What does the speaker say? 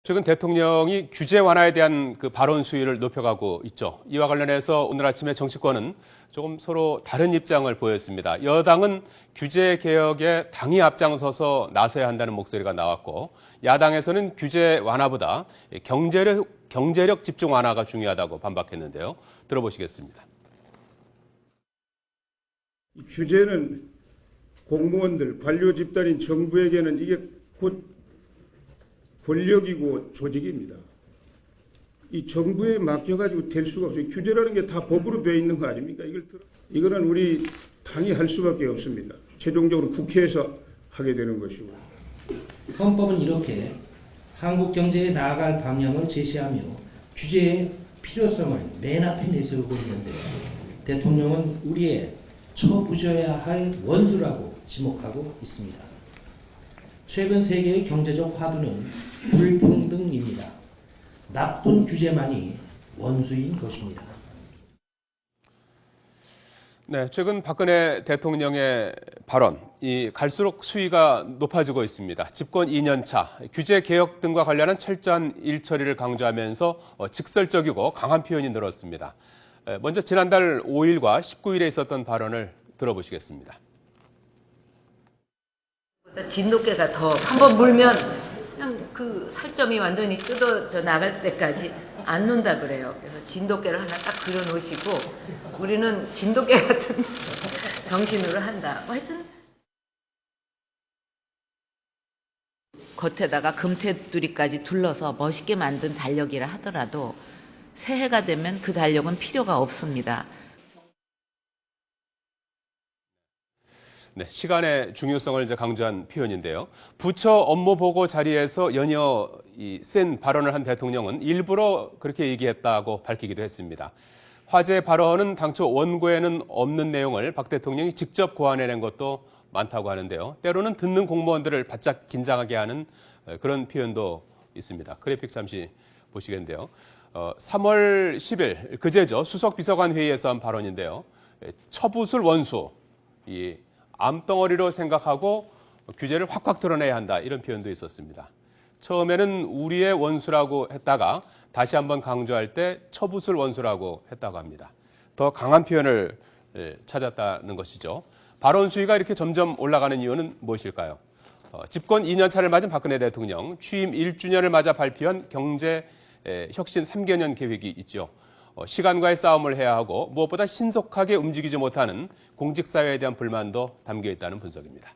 최근 대통령이 규제 완화에 대한 그 발언 수위를 높여가고 있죠. 이와 관련해서 오늘 아침에 정치권은 조금 서로 다른 입장을 보였습니다. 여당은 규제 개혁에 당이 앞장서서 나서야 한다는 목소리가 나왔고, 야당에서는 규제 완화보다 경제력 집중 완화가 중요하다고 반박했는데요. 들어보시겠습니다. 규제는 공무원들, 관료 집단인 정부에게는 이게 곧 권력이고 조직입니다. 이 정부에 맡겨가지고 될 수가 없어요. 규제라는 게 다 법으로 되어 있는 거 아닙니까? 이거는 우리 당이 할 수밖에 없습니다. 최종적으로 국회에서 하게 되는 것이고. 헌법은 이렇게 한국 경제에 나아갈 방향을 제시하며 규제의 필요성을 맨 앞에 내세우고 있는데, 대통령은 우리의 처부져야 할 원수라고 지목하고 있습니다. 최근 세계의 경제적 화두는 불평등입니다. 나쁜 규제만이 원수인 것입니다. 네, 최근 박근혜 대통령의 발언, 갈수록 수위가 높아지고 있습니다. 집권 2년 차, 규제 개혁 등과 관련한 철저한 일처리를 강조하면서 직설적이고 강한 표현이 늘었습니다. 먼저 지난달 5일과 19일에 있었던 발언을 들어보시겠습니다. 진돗개가 더 한번 물면 그냥 그 살점이 완전히 뜯어져 나갈 때까지 안 논다 그래요. 그래서 진돗개를 하나 딱 그려놓으시고 우리는 진돗개 같은 정신으로 한다. 하여튼 겉에다가 금테두리까지 둘러서 멋있게 만든 달력이라 하더라도 새해가 되면 그 달력은 필요가 없습니다. 네, 시간의 중요성을 이제 강조한 표현인데요. 부처 업무 보고 자리에서 연이어 센 발언을 한 대통령은 일부러 그렇게 얘기했다고 밝히기도 했습니다. 화제 발언은 당초 원고에는 없는 내용을 박 대통령이 직접 고안해낸 것도 많다고 하는데요. 때로는 듣는 공무원들을 바짝 긴장하게 하는 그런 표현도 있습니다. 그래픽 잠시 보시겠는데요. 3월 10일 그제죠. 수석비서관 회의에서 한 발언인데요. 처부술 원수, 암덩어리로 생각하고 규제를 확확 드러내야 한다, 이런 표현도 있었습니다. 처음에는 우리의 원수라고 했다가 다시 한번 강조할 때 처부술 원수라고 했다고 합니다. 더 강한 표현을 찾았다는 것이죠. 발언 수위가 이렇게 점점 올라가는 이유는 무엇일까요? 집권 2년 차를 맞은 박근혜 대통령, 취임 1주년을 맞아 발표한 경제 혁신 3개년 계획이 있죠. 시간과의 싸움을 해야 하고 무엇보다 신속하게 움직이지 못하는 공직사회에 대한 불만도 담겨 있다는 분석입니다.